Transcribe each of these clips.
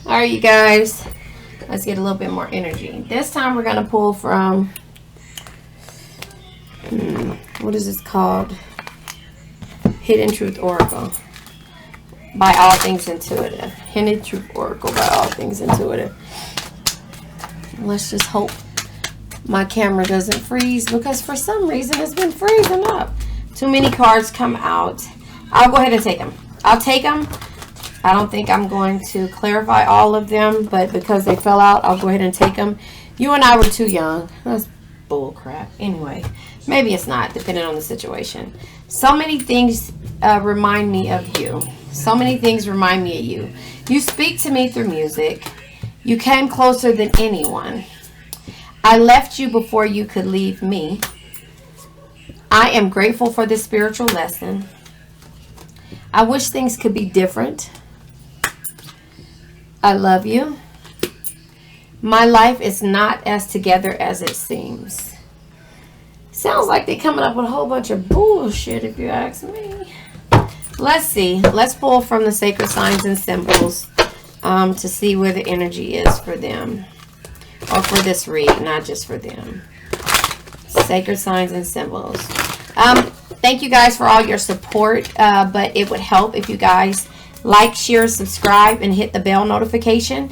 All right, you guys. Let's get a little bit more energy. This time we're going to pull from, what is this called? Hidden Truth Oracle by All Things Intuitive. Hidden Truth Oracle by All Things Intuitive. Let's just hope my camera doesn't freeze, because for some reason it's been freezing up. Too many cards come out. I'll go ahead and take them. I'll take them. I don't think I'm going to clarify all of them, but because they fell out, I'll go ahead and take them. You and I were too young. That's bull crap. Anyway, maybe it's not, depending on the situation. So many things remind me of you. So many things remind me of you. You speak to me through music. You came closer than anyone. I left you before you could leave me. I am grateful for this spiritual lesson. I wish things could be different. I love you. My life is not as together as it seems. Sounds like they're coming up with a whole bunch of bullshit, if you ask me. Let's see. Let's pull from the sacred signs and symbols to see where the energy is for them. Or for this read, not just for them. Sacred signs and symbols. Thank you guys for all your support. But it would help if you guys like, share, subscribe, and hit the bell notification.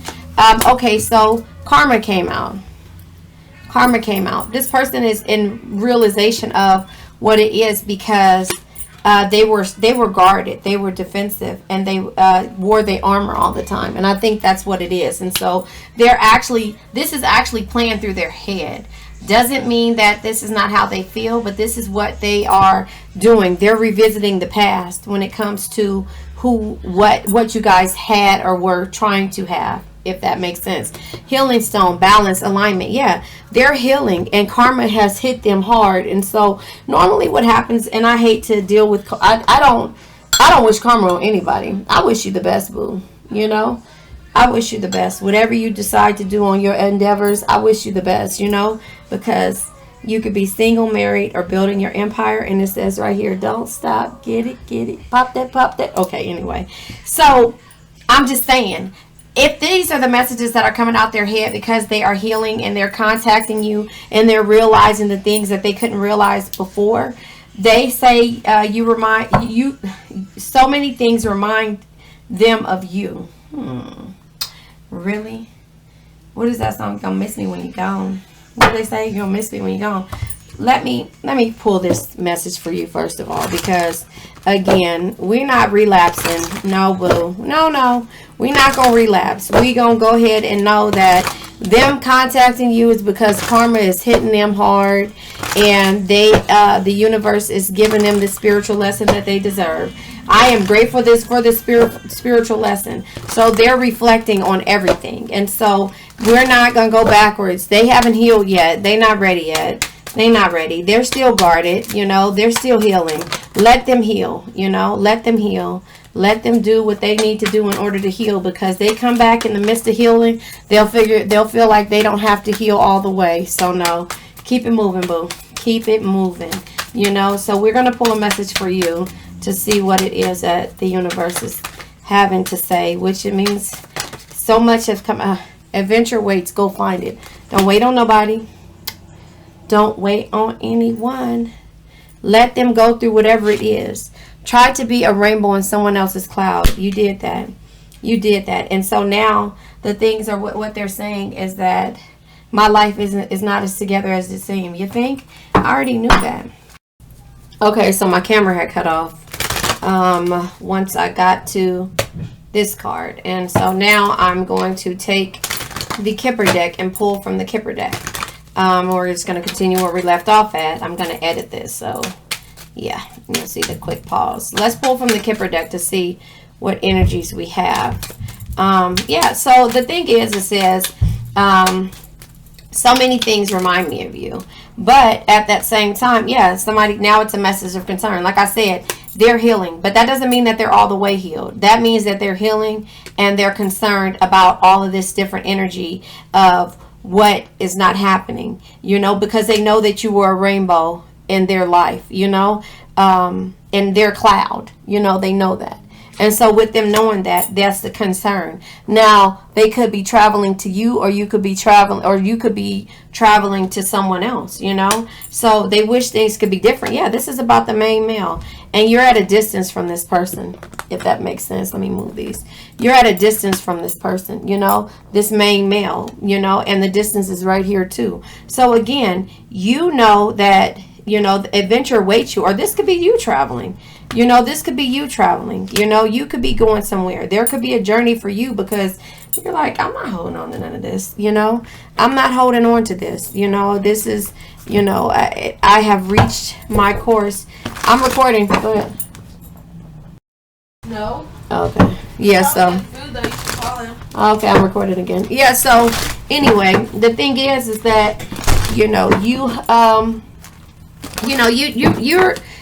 Okay, so karma came out. Karma came out. This person is in realization of what it is, because they were guarded, they were defensive, and they wore their armor all the time. And I think that's what it is. And so this is actually playing through their head. Doesn't mean that this is not how they feel, but this is what they are doing. They're revisiting the past when it comes to what you guys had or were trying to have, if that makes sense. Healing stone, balance, alignment. Yeah, they're healing, and karma has hit them hard. And so normally what happens, and I hate to deal with, I don't wish karma on anybody. I wish you the best, boo. You know, I wish you the best. Whatever you decide to do on your endeavors, I wish you the best, you know, because you could be single, married, or building your empire. And it says right here, don't stop, get it, pop that. Okay, anyway. So I'm just saying, if these are the messages that are coming out their head because they are healing and they're contacting you and they're realizing the things that they couldn't realize before, they say so many things remind them of you. Really? What is that song? You're gonna miss me when you're gone. What do they say? You're gonna miss me when you're gone. Let me pull this message for you first of all, because again, we're not relapsing. No, boo. No. We're not gonna relapse. We're gonna go ahead and know that them contacting you is because karma is hitting them hard, and the universe is giving them the spiritual lesson that they deserve. I am grateful for this spiritual lesson. So they're reflecting on everything. And so we're not going to go backwards. They haven't healed yet. They're not ready yet. They're not ready. They're still guarded. You know, they're still healing. Let them heal. You know, let them heal. Let them do what they need to do in order to heal, because they come back in the midst of healing. They'll feel like they don't have to heal all the way. So no, keep it moving, boo. Keep it moving. You know, so we're going to pull a message for you to see what it is that the universe is having to say, which it means so much has come. Adventure waits, go find it. Don't wait on nobody. Don't wait on anyone. Let them go through whatever it is. Try to be a rainbow in someone else's cloud. You did that. You did that. And so now the things are what they're saying is that my life is not as together as it seems. You think? I already knew that. Okay, so my camera had cut off once I got to this card. And so now I'm going to take the Kipper deck and pull from the Kipper deck. We're just going to continue where we left off at. I'm going to edit this. So, yeah, you'll see the quick pause. Let's pull from the Kipper deck to see what energies we have. Yeah, so the thing is, it says, so many things remind me of you. But at that same time, yeah, now it's a message of concern. Like I said, they're healing. But that doesn't mean that they're all the way healed. That means that they're healing and they're concerned about all of this different energy of what is not happening. You know, because they know that you were a rainbow in their life, you know, in their cloud. You know, they know that. And so with them knowing that, that's the concern. Now, they could be traveling to you, or you could be traveling to someone else, you know? So they wish things could be different. Yeah, this is about the main male. And you're at a distance from this person, if that makes sense. Let me move these. You're at a distance from this person, you know, this main male, you know, and the distance is right here too. So again, you know that, you know, the adventure awaits you, or this could be you traveling. You know, this could be you traveling. You know, you could be going somewhere. There could be a journey for you, because you're like, I'm not holding on to none of this. You know, I'm not holding on to this. You know, this is, you know, I have reached my course. I'm recording. Go ahead. No. Okay. Yeah, so. Okay, I'm recording again. Yeah, so anyway, the thing is that, you know, you're,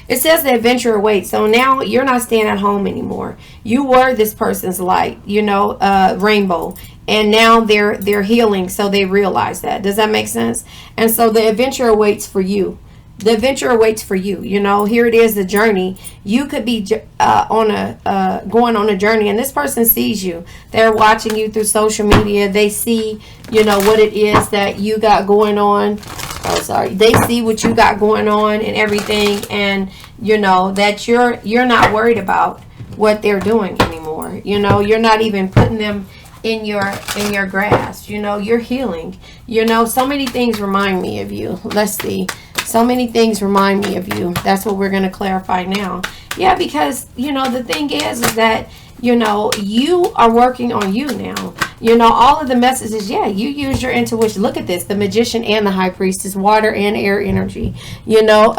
it says the adventure awaits. So now you're not staying at home anymore. You were this person's light, you know, rainbow. And now they're healing, so they realize that. Does that make sense? And so the adventure awaits for you. The adventure awaits for you. You know, here it is, the journey. You could be going on a journey, and this person sees you. They're watching you through social media. They see, you know, what it is that you got going on. Oh, sorry. They see what you got going on and everything, and you know that you're not worried about what they're doing anymore. You know, you're not even putting them in your grasp. You know, you're healing. You know, so many things remind me of you. Let's see. So many things remind me of you. That's what we're going to clarify now. Yeah, because, you know, the thing is that, you know, you are working on you now. You know, all of the messages, yeah, you use your intuition. Look at this, the Magician and the High Priestess, water and air energy. You know,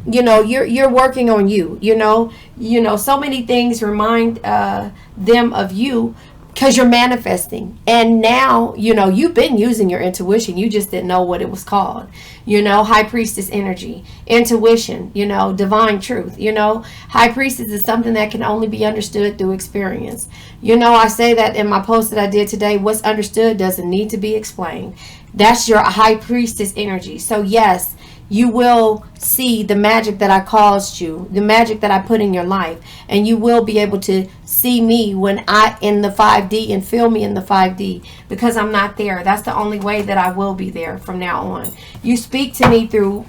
you're working on you. You know, so many things remind them of you, because you're manifesting. And now, you know, you've been using your intuition. You just didn't know what it was called. You know, High Priestess energy, intuition, you know, divine truth. You know, High Priestess is something that can only be understood through experience. You know, I say that in my post that I did today. What's understood doesn't need to be explained. That's your High Priestess energy. So yes, you will see the magic that I caused you, the magic that I put in your life, and you will be able to see me when I in the 5D and feel me in the 5D, because I'm not there. That's the only way that I will be there from now on. You speak to me through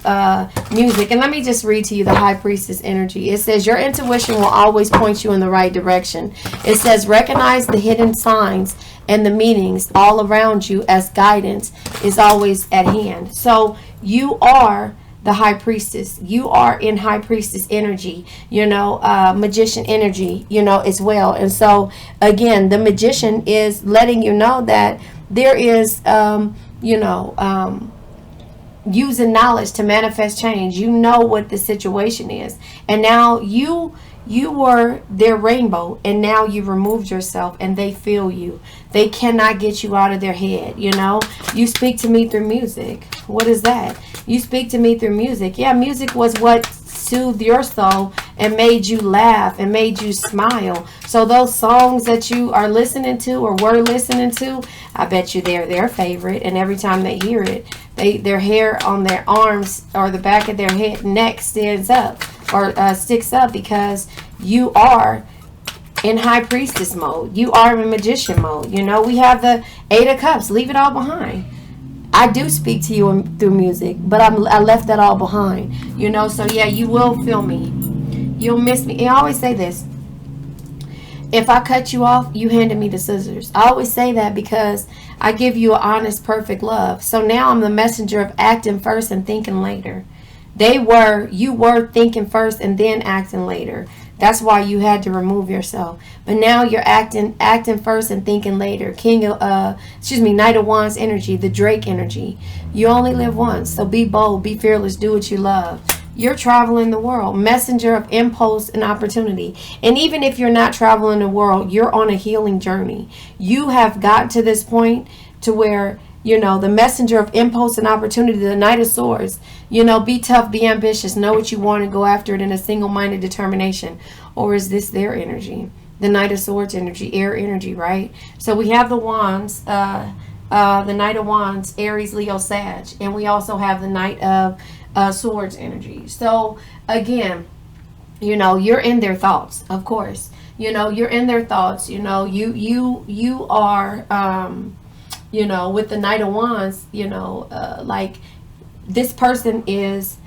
music, and let me just read to you the High Priestess energy. It says your intuition will always point you in the right direction. It says recognize the hidden signs and the meanings all around you, as guidance is always at hand. So you are the High Priestess. You are in High Priestess energy, you know, Magician energy, you know, as well. And so again, the Magician is letting you know that there is, using knowledge to manifest change. You know what the situation is, and now you were their rainbow, and now you removed yourself, and they feel you. They cannot get you out of their head. You know, you speak to me through music. What is that? You speak to me through music. Yeah, music was what soothed your soul and made you laugh and made you smile. So those songs that you are listening to or were listening to, I bet you they're their favorite, and every time they hear it, their hair on their arms or the back of their head neck stands up or sticks up, because you are in High Priestess mode. You are in Magician mode. You know, we have the 8 of Cups. Leave it all behind. I do speak to you through music, but I left that all behind. You know, so yeah, you will feel me. You'll miss me. I always say this. If I cut you off, you handed me the scissors. I always say that because I give you an honest, perfect love. So now I'm the messenger of acting first and thinking later. You were thinking first and then acting later. That's why you had to remove yourself. But now you're acting first and thinking later. Knight of Wands energy, the Drake energy. You only live once, so be bold, be fearless, do what you love. You're traveling the world, messenger of impulse and opportunity. And even if you're not traveling the world, you're on a healing journey. You have gotten to this point to where, you know, the messenger of impulse and opportunity, the Knight of Swords. You know, be tough, be ambitious, know what you want, and go after it in a single-minded determination. Or is this their energy? The Knight of Swords energy, air energy, right? So we have the Wands, the Knight of Wands, Aries, Leo, Sag. And we also have the Knight of Swords energy. So, again, you know, you're in their thoughts, of course. You know, you're in their thoughts. You know, you are, you know, with the Knight of Wands, you know, like this person is,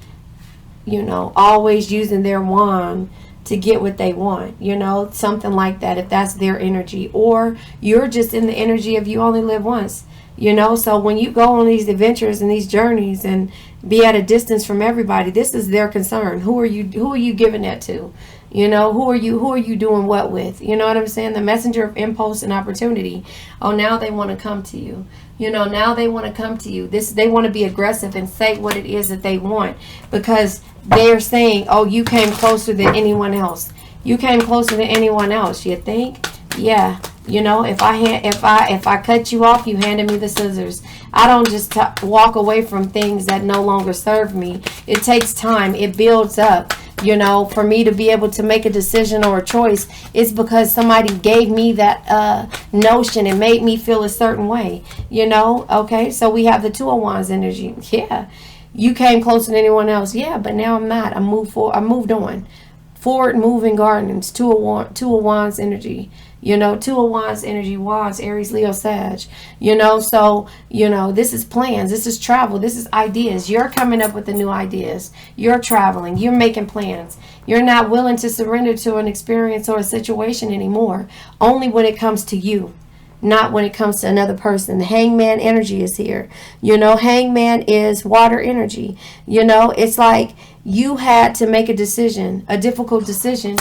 you know, always using their wand to get what they want, you know, something like that, if that's their energy. Or you're just in the energy of you only live once, you know. So when you go on these adventures and these journeys and be at a distance from everybody, this is their concern. Who are you giving that to? You know, who are you doing what with? You know what I'm saying? The messenger of impulse and opportunity. Oh, now they want to come to you. You know, now they want to come to you. They want to be aggressive and say what it is that they want, because they're saying, oh, you came closer than anyone else. You came closer than anyone else. You think? Yeah. You know, if I cut you off, you handed me the scissors. I don't just walk away from things that no longer serve me. It takes time. It builds up. You know, for me to be able to make a decision or a choice, it's because somebody gave me that notion and made me feel a certain way. You know, okay. So we have the Two of Wands energy. Yeah, you came closer than anyone else. Yeah, but now I'm not. I moved on. Forward moving gardens. Two of Wands energy. You know, Two of Wands energy, Wands, Aries, Leo, Sag. You know, so, you know, this is plans. This is travel. This is ideas. You're coming up with the new ideas. You're traveling. You're making plans. You're not willing to surrender to an experience or a situation anymore. Only when it comes to you, not when it comes to another person. The Hangman energy is here. You know, Hangman is water energy. You know, it's like you had to make a decision, a difficult decision,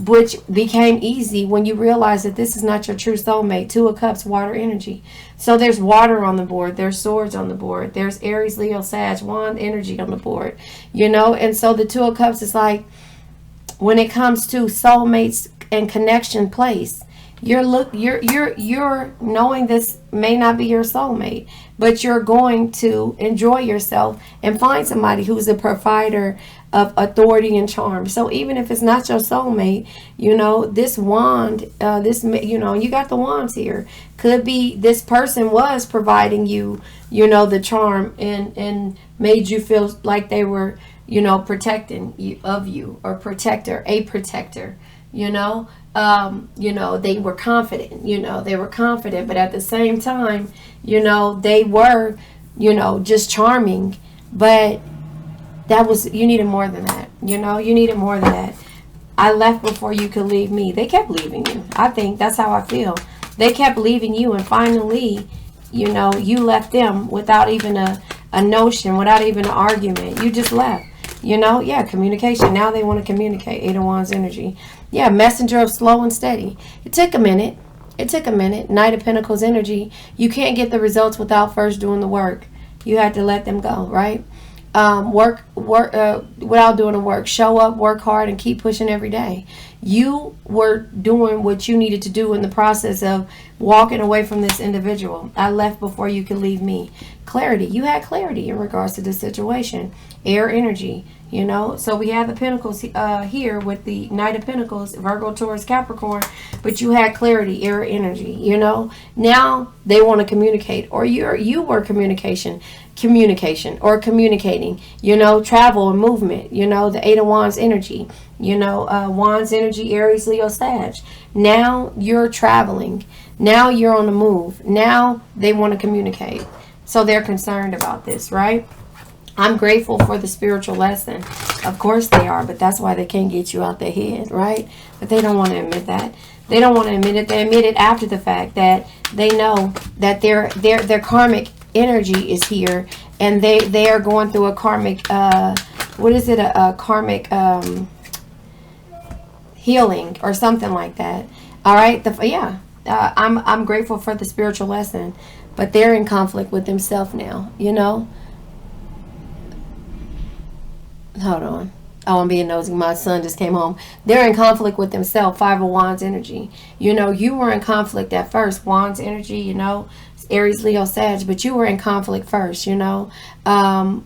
which became easy when you realize that this is not your true soulmate. Two of Cups, water energy. So there's water on the board. There's swords on the board. There's Aries, Leo, Sag, wand energy on the board. You know, and so the Two of Cups is like, when it comes to soulmates and connection place, you're knowing this may not be your soulmate, but you're going to enjoy yourself and find somebody who's a provider of authority and charm. So even if it's not your soulmate, you know, this wand, you know, you got the wands here. Could be this person was providing you, you know, the charm and made you feel like they were, you know, protecting you, or a protector, you know. You know, they were confident, but at the same time, you know, they were, you know, just charming, but you needed more than that. You know, you needed more than that. I left before you could leave me. They kept leaving you. I think that's how I feel. They kept leaving you, and finally, you know, you left them without even a notion, without even an argument. You just left. You know, yeah, communication. Now they want to communicate. Eight of Wands energy. Yeah, messenger of slow and steady. It took a minute. Knight of Pentacles energy. You can't get the results without first doing the work. You had to let them go, right? Work without doing the work. Show up, work hard, and keep pushing every day. You were doing what you needed to do in the process of walking away from this individual. I left before you could leave me. Clarity. You had clarity in regards to this situation. Air energy. You know, so we have the Pentacles here with the Knight of Pentacles, Virgo, Taurus, Capricorn, but you had clarity, air energy. You know, now they want to communicate, or you were communication or communicating. You know, travel and movement. You know, the Eight of Wands energy. You know, Wands energy, Aries, Leo, Sag. Now you're traveling. Now you're on the move. Now they want to communicate, so they're concerned about this, right? I'm grateful for the spiritual lesson. Of course they are, but that's why they can't get you out their head, right? But they don't want to admit that. They don't want to admit it. They admit it after the fact, that they know that their karmic energy is here, and they are going through a karmic a karmic healing or something like that. All right, I'm grateful for the spiritual lesson, but they're in conflict with themselves now. You know. Hold on. Oh, I'm being nosy. My son just came home. They're in conflict with themselves. Five of Wands energy. You know, you were in conflict at first. Wands energy, you know, Aries, Leo, Sag, but you were in conflict first, you know,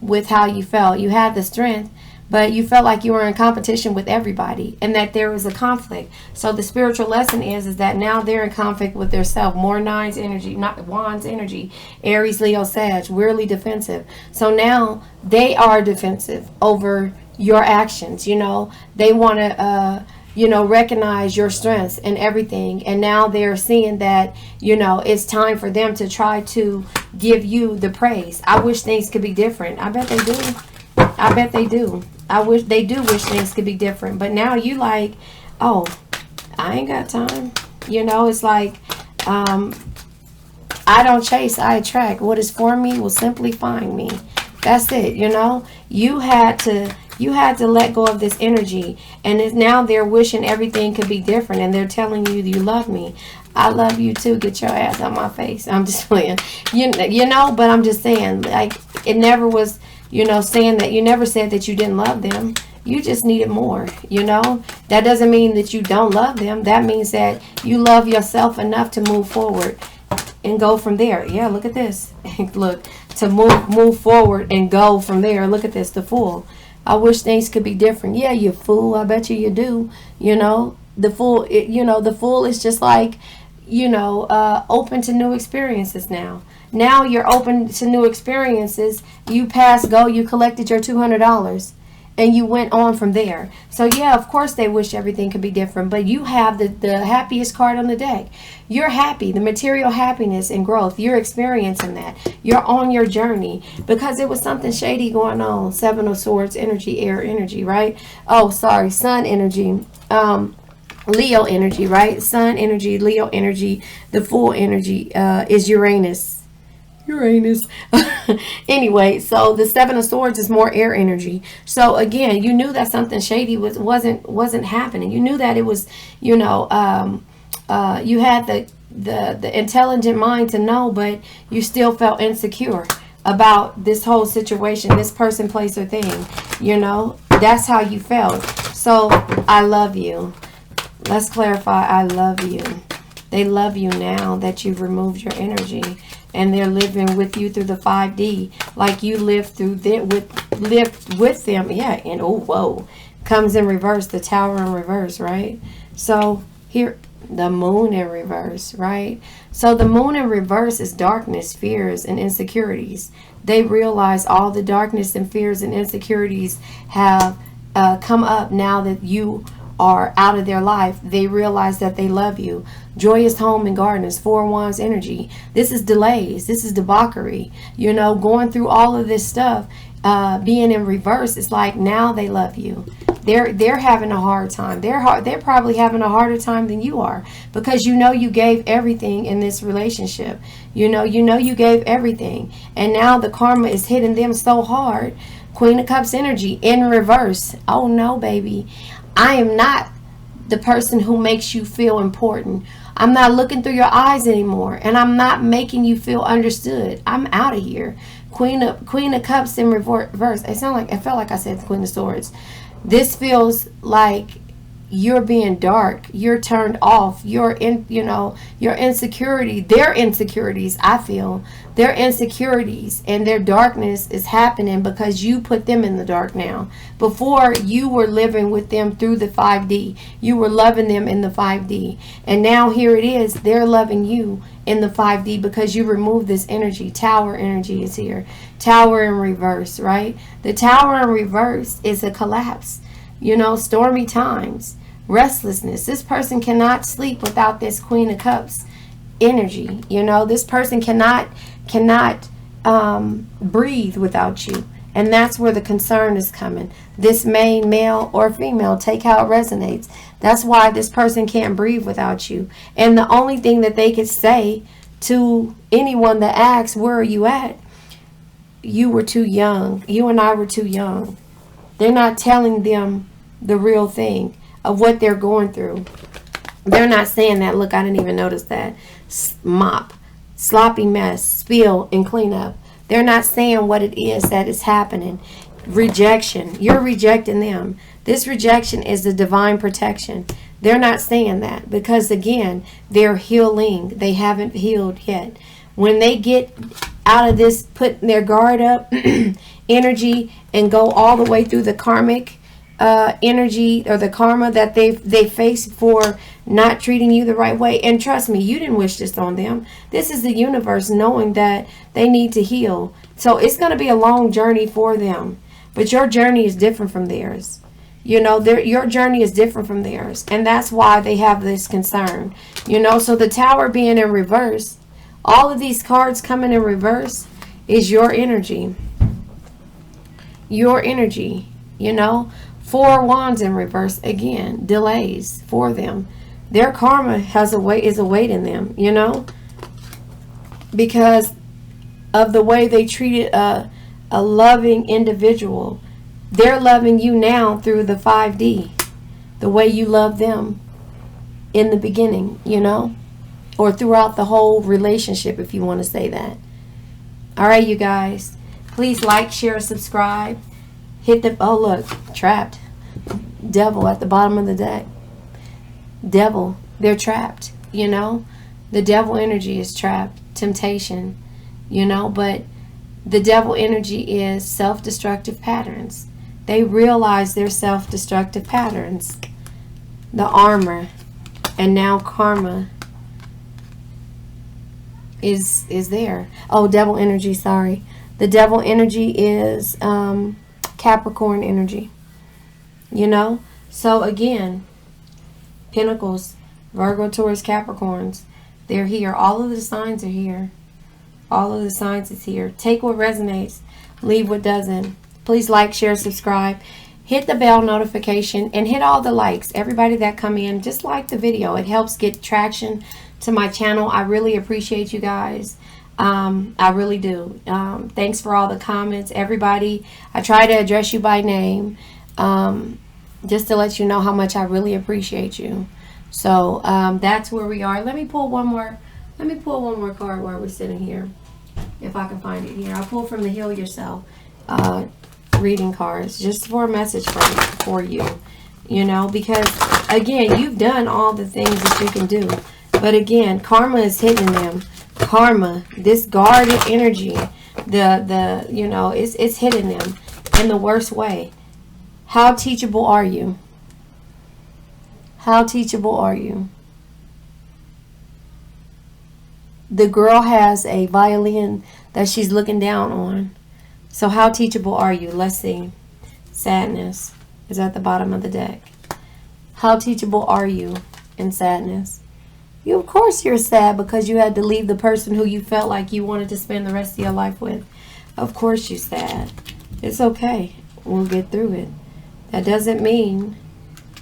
with how you felt. You had the strength, but you felt like you were in competition with everybody, and that there was a conflict. So the spiritual lesson is that now they're in conflict with themselves. More Nines energy, not Wands energy, Aries, Leo, Sag, weirdly defensive. So now they are defensive over your actions. You know, they want to recognize your strengths and everything. And now they're seeing that, it's time for them to try to give you the praise. I wish things could be different. I bet they do. I bet they do. They do wish things could be different. But now you like, oh, I ain't got time. It's like, I don't chase, I attract. What is for me will simply find me. That's it. You had to let go of this energy, and now they're wishing everything could be different, and they're telling you love me. I love you too. Get your ass out my face. I'm just playing. But I'm just saying, like, it never was, saying that you never said that you didn't love them. You just needed more, That doesn't mean that you don't love them. That means that you love yourself enough to move forward and go from there. Yeah, look at this. Look, to move forward and go from there. Look at this, the Fool. I wish things could be different. Yeah, you fool. I bet you do. The Fool, the Fool is just like, open to new experiences now. Now you're open to new experiences. You passed go, you collected your $200. And you went on from there. So yeah, of course they wish everything could be different. But you have the happiest card on the deck. You're happy. The material happiness and growth. You're experiencing that. You're on your journey. Because it was something shady going on. Seven of Swords energy, air energy, right? Oh, sorry. Sun energy. Leo energy, right? Sun energy, Leo energy. The Fool energy is Uranus. Anyway, so the Seven of Swords is more air energy. So again, you knew that something shady wasn't happening. You knew that it was, you had the intelligent mind to know, but you still felt insecure about this whole situation, this person, place, or thing. That's how you felt. So I love you. Let's clarify. I love you. They love you now that you've removed your energy. And they're living with you through the 5D, like you lived with them. Yeah, and oh, whoa, comes in reverse, the Tower in reverse, right? So here, the Moon in reverse, right? So the Moon in reverse is darkness, fears, and insecurities. They realize all the darkness and fears and insecurities have come up now that you are out of their life. They realize that they love you. Joyous home and gardens, Four Wands energy. This is delays. This is debauchery. Going through all of this stuff, being in reverse, it's like now they love you. They're having a hard time. They're probably having a harder time than you are, because you gave everything in this relationship. You gave everything, and now the karma is hitting them so hard. Queen of Cups energy in reverse. Oh no, baby. I am not the person who makes you feel important. I'm not looking through your eyes anymore, and I'm not making you feel understood. I'm out of here. Queen of Cups in reverse. It felt like I said Queen of Swords. This feels like you're being dark. You're turned off. Your insecurity, their insecurities, I feel. Their insecurities and their darkness is happening because you put them in the dark now. Before, you were living with them through the 5D. You were loving them in the 5D. And now here it is. They're loving you in the 5D because you removed this energy. Tower energy is here. Tower in reverse, right? The Tower in reverse is a collapse. Stormy times. Restlessness. This person cannot sleep without this Queen of Cups energy. This person cannot breathe without you. And that's where the concern is coming. This male or female, take how it resonates. That's why this person can't breathe without you. And the only thing that they could say to anyone that asks, where are you at? You were too young. You and I were too young. They're not telling them the real thing of what they're going through. They're not saying that. Look, I didn't even notice that. Mop, sloppy mess, spill, and clean up. They're not saying what it is that is happening. Rejection. You're rejecting them. This rejection is the divine protection. They're not saying that because, again, they're healing. They haven't healed yet. When they get out of this, putting their guard up energy and go all the way through the karmic energy or the karma that they face for not treating you the right way. And trust me, you didn't wish this on them. This is the universe knowing that they need to heal. So it's going to be a long journey for them. But your journey is different from theirs. You know, your journey is different from theirs. And that's why they have this concern. You know, so the Tower being in reverse, all of these cards coming in reverse is your energy. Your energy, you know. 4 of Wands in reverse, again, delays for them. Their karma is awaiting them, you know, because of the way they treated a loving individual. They're loving you now through the 5D, the way you love them in the beginning, you know, or throughout the whole relationship, if you want to say that. All right, you guys, please like, share, subscribe. Hit the, oh look, trapped. Devil at the bottom of the deck. Devil, they're trapped, you know. The devil energy is trapped. Temptation, you know, but the devil energy is self-destructive patterns. They realize their self-destructive patterns. The armor, and now karma is there. Oh, devil energy, sorry. The devil energy is Capricorn energy. You know? So again, Pentacles, Virgo, Taurus, Capricorns, they're here. All of the signs are here. All of the signs is here. Take what resonates. Leave what doesn't. Please like, share, subscribe. Hit the bell notification and hit all the likes. Everybody that come in, just like the video. It helps get traction to my channel. I really appreciate you guys. I really do. Thanks for all the comments. Everybody, I try to address you by name. Just to let you know how much I really appreciate you. So that's where we are. Let me pull one more. Let me pull one more card while we're sitting here, if I can find it here. I'll pull from the Heal Yourself reading cards, just for a message for you. You know, because again, you've done all the things that you can do, but again, karma is hitting them. Karma, this guarded energy, the you know, it's hitting them in the worst way. How teachable are you? How teachable are you? The girl has a violin that she's looking down on. So how teachable are you? Let's see. Sadness is at the bottom of the deck. How teachable are you in sadness? You, of course you're sad because you had to leave the person who you felt like you wanted to spend the rest of your life with. Of course you're sad. It's okay. We'll get through it. That doesn't mean,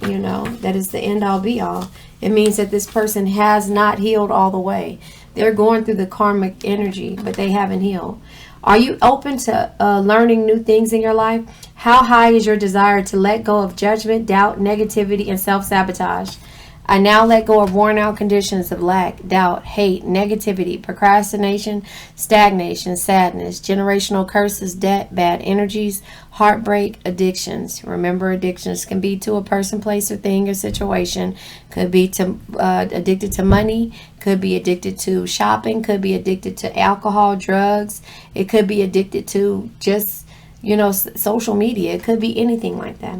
you know, that it's the end all be all. It means that this person has not healed all the way. They're going through the karmic energy, but they haven't healed. Are you open to learning new things in your life? How high is your desire to let go of judgment, doubt, negativity, and self-sabotage? I now let go of worn out conditions of lack, doubt, hate, negativity, procrastination, stagnation, sadness, generational curses, debt, bad energies, heartbreak, addictions. Remember, addictions can be to a person, place, or thing or situation. Could be to addicted to money, could be addicted to shopping, could be addicted to alcohol, drugs. It could be addicted to just, you know, social media. It could be anything like that.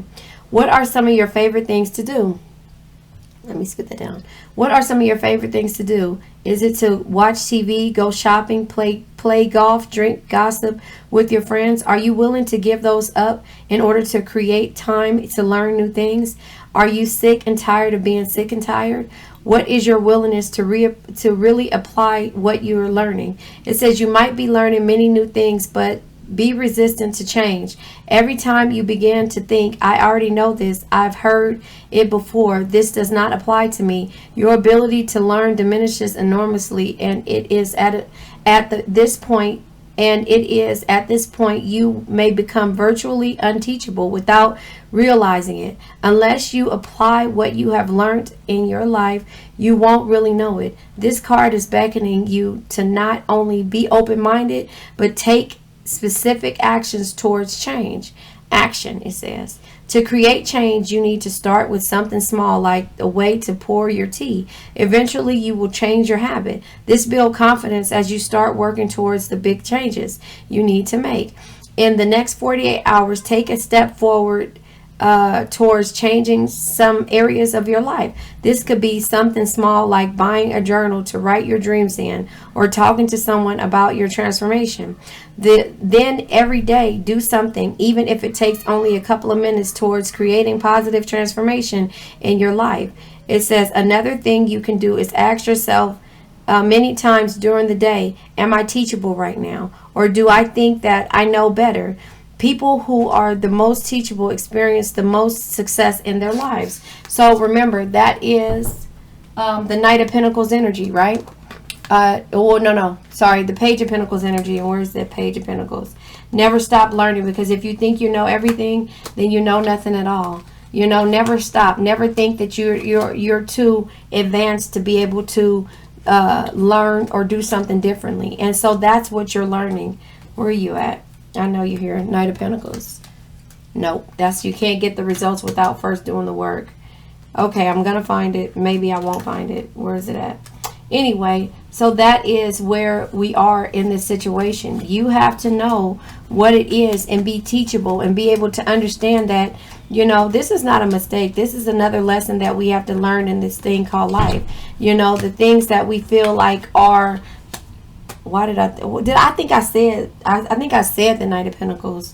What are some of your favorite things to do? Let me spit that down. What are some of your favorite things to do? Is it to watch TV, go shopping, play golf, drink, gossip with your friends? Are you willing to give those up in order to create time to learn new things? Are you sick and tired of being sick and tired? What is your willingness to really apply what you're learning? It says you might be learning many new things, but be resistant to change. Every time you begin to think, I already know this, I've heard it before, this does not apply to me, your ability to learn diminishes enormously, and it is at this point you may become virtually unteachable without realizing it. Unless you apply what you have learned in your life, you won't really know it. This card is beckoning you to not only be open-minded, but take specific actions towards change. Action, it says. To create change, you need to start with something small, like a way to pour your tea. Eventually, you will change your habit. This builds confidence as you start working towards the big changes you need to make. In the next 48 hours, take a step forward towards changing some areas of your life. This could be something small like buying a journal to write your dreams in, or talking to someone about your transformation. Then every day do something, even if it takes only a couple of minutes, towards creating positive transformation in your life. It says another thing you can do is ask yourself many times during the day, am I teachable right now? Or do I think that I know better? People who are the most teachable experience the most success in their lives. So remember, that is the Knight of Pentacles energy, right? The Page of Pentacles energy. And where's the Page of Pentacles? Never stop learning, because if you think you know everything, then you know nothing at all. You know, never stop. Never think that you're too advanced to be able to learn or do something differently. And so that's what you're learning. Where are you at? I know you're here. Knight of Pentacles. Nope. You can't get the results without first doing the work. Okay, I'm going to find it. Maybe I won't find it. Where is it at? Anyway, so that is where we are in this situation. You have to know what it is and be teachable and be able to understand that, you know, this is not a mistake. This is another lesson that we have to learn in this thing called life. You know, the things that we feel like are... I think I said the Knight of Pentacles.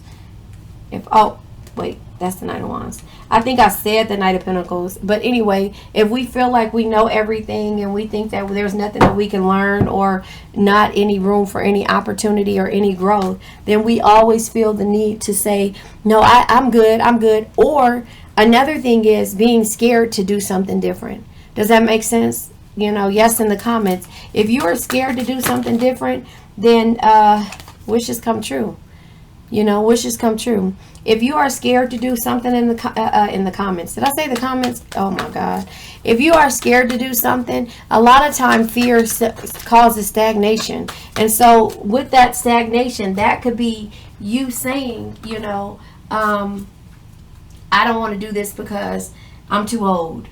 That's the Knight of Wands. I think I said the Knight of Pentacles. But anyway, if we feel like we know everything and we think that there's nothing that we can learn, or not any room for any opportunity or any growth, then we always feel the need to say, no, I'm good. Or another thing is being scared to do something different. Does that make sense? You know, yes, in the comments. If you are scared to do something different, then wishes come true. You know, wishes come true. If you are scared to do something in the comments. Did I say the comments? Oh my God. If you are scared to do something, a lot of time fear causes stagnation. And so with that stagnation, that could be you saying, you know, I don't want to do this because I'm too old.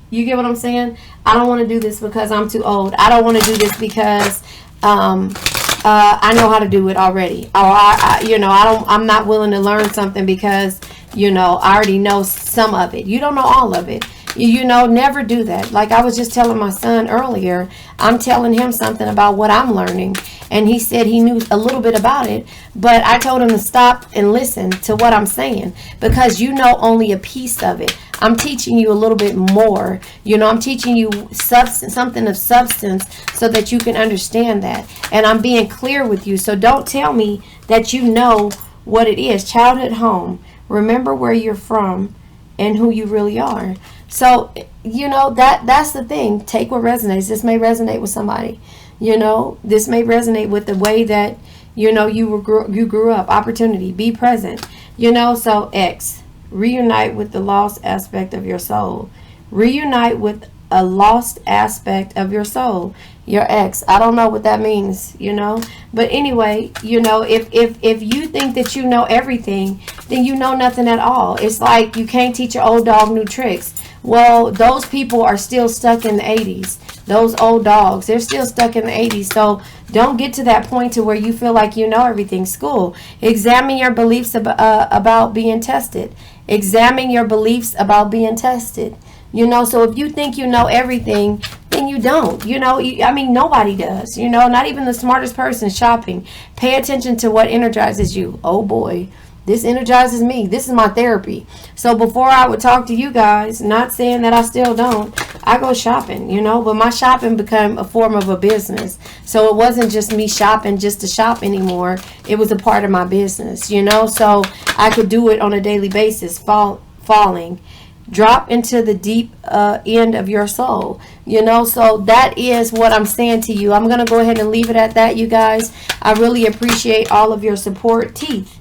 You get what I'm saying? I don't want to do this because I'm too old. I don't want to do this because I know how to do it already. Or I'm not willing to learn something because, you know, I already know some of it. You don't know all of it. You know, never do that. Like I was just telling my son earlier, I'm telling him something about what I'm learning. And he said he knew a little bit about it. But I told him to stop and listen to what I'm saying, because you know only a piece of it. I'm teaching you a little bit more. You know, I'm teaching you something of substance so that you can understand that. And I'm being clear with you. So don't tell me that you know what it is. Childhood home. Remember where you're from and who you really are. So, you know, that's the thing. Take what resonates. This may resonate with somebody. You know, this may resonate with the way that, you know, you grew up. Opportunity. Be present. You know, so X. Reunite with the lost aspect of your soul. Reunite with a lost aspect of your soul. Your ex. I don't know what that means, you know. But anyway, you know, if you think that you know everything, then you know nothing at all. It's like you can't teach your old dog new tricks. Well, those people are still stuck in the 80s. Those old dogs, they're still stuck in the 80s. So don't get to that point to where you feel like you know everything. School. Examine your beliefs about being tested. Examine your beliefs about being tested. You know, so if you think you know everything, then you don't. You know, I mean, nobody does. You know, not even the smartest person shopping. Pay attention to what energizes you. Oh boy, this energizes me. This is my therapy. So before I would talk to you guys, not saying that I still don't, I go shopping, you know, but my shopping became a form of a business. So it wasn't just me shopping just to shop anymore. It was a part of my business, you know, so I could do it on a daily basis. Falling. Drop into the deep end of your soul, you know. So that is what I'm saying to you. I'm going to go ahead and leave it at that, you guys. I really appreciate all of your support. Teeth.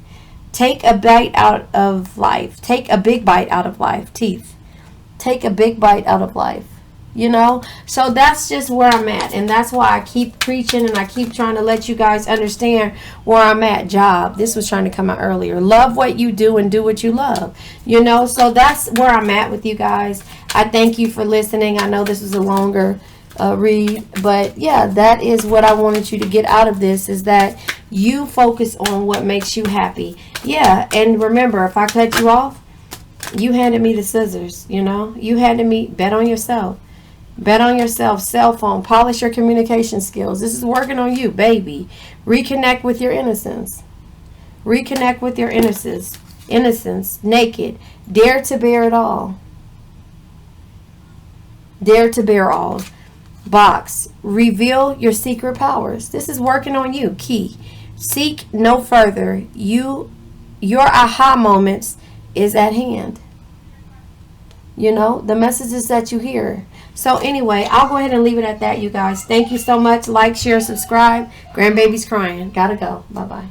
Take a bite out of life. Take a big bite out of life. Teeth. Take a big bite out of life. You know, so that's just where I'm at. And that's why I keep preaching and I keep trying to let you guys understand where I'm at. Job. This was trying to come out earlier. Love what you do and do what you love. You know, so that's where I'm at with you guys. I thank you for listening. I know this was a longer read, but yeah, that is what I wanted you to get out of this, is that you focus on what makes you happy. Yeah, and remember, if I cut you off, You handed me the scissors, you know. You handed me, bet on yourself. Bet on yourself. Cell phone. Polish your communication skills. This is working on you, baby. Reconnect with your innocence. Reconnect with your innocence. Innocence. Naked. Dare to bear it all. Dare to bear all. Box. Reveal your secret powers. This is working on you. Key. Seek no further. Your aha moments is at hand. You know, the messages that you hear. So anyway, I'll go ahead and leave it at that, you guys. Thank you so much. Like, share, subscribe. Grandbaby's crying. Gotta go. Bye-bye.